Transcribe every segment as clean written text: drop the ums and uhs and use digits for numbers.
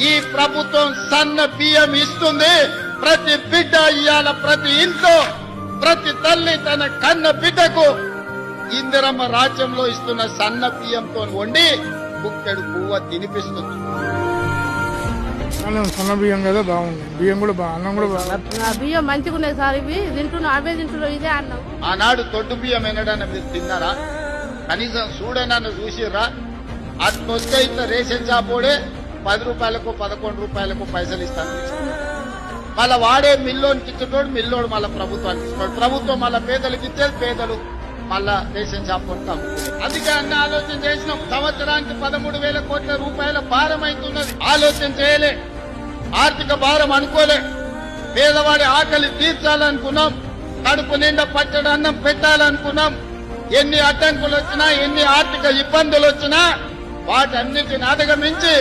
ఈ ప్రభుత్వం సన్న బియ్యం ఇస్తుంది. ప్రతి బిడ్డ ఇయ్యాల, ప్రతి ఇంట్లో ప్రతి తల్లి తన కన్న బిడ్డకు ఇందిరమ్మ రాజ్యంలో ఇస్తున్న సన్న బియ్యంతో వండి కుక్కెడు పువ్వ తినిపిస్తుంది. సన్న బియ్యం కదా బాగుంది, బియ్యం కూడా అన్నం కూడా బియ్యం మంచిగా ఉన్నాయి సార్. ఇవి తింటున్నా, అవే తింటున్నా, ఇదే అన్నం. ఆనాడు తొట్టు బియ్యం ఎన్నడన్నా మీరు తిన్నారా? కనీసం చూడనన్ను చూసిర్రా? అట్లొస్తే ఇట్లా రేషన్ షాపోడే 10 రూపాయలకు 11 రూపాయలకు పైసలు ఇస్తాను. మళ్ళా వాడే మిల్లోనికి ఇచ్చేటోడు, మిల్లోడు మళ్ళా ప్రభుత్వానికి ఇస్తాడు. ప్రభుత్వం మళ్ళా పేదలకు ఇచ్చేది, పేదలు మళ్ళా రేషన్ షాప్ కొంటాం. అందుకే అన్న ఆలోచన చేసినాం. సంవత్సరానికి 13,000 కోట్ల రూపాయల భారం అవుతున్నది. ఆలోచన చేయలే, ఆర్థిక భారం అనుకోలే. పేదవాడి ఆకలి తీర్చాలనుకున్నాం, కడుపు నిండా పచ్చడి అన్నం పెట్టాలనుకున్నాం. ఎన్ని అడ్డంకులు వచ్చినా, ఎన్ని ఆర్థిక ఇబ్బందులు వచ్చినా వాటన్నిటిని అధిగమించి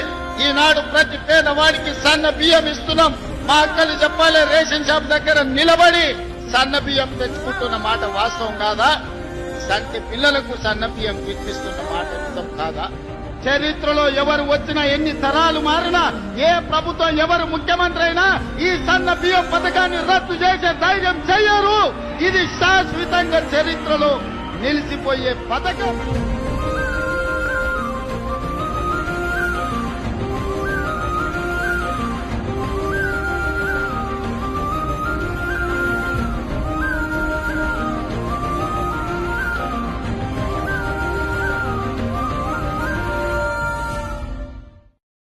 ఈనాడు ప్రతి పేదవాడికి సన్న బియ్యం ఇస్తున్నాం. మా అక్కలు చెప్పాలి, రేషన్ షాప్ దగ్గర నిలబడి సన్న బియ్యం తెచ్చుకుంటున్న మాట వాస్తవం కాదా? సంటి పిల్లలకు సన్న బియ్యం ఇప్పిస్తున్న మాట నిజం కాదా? చరిత్రలో ఎవరు వచ్చినా, ఎన్ని తరాలు మారినా, ఏ ప్రభుత్వం ఎవరు ముఖ్యమంత్రి అయినా ఈ సన్న బియ్యం పథకాన్ని రద్దు చేసే ధైర్యం చెయ్యరు. ఇది శాశ్వతంగా చరిత్రలో నిలిచిపోయే పథకం.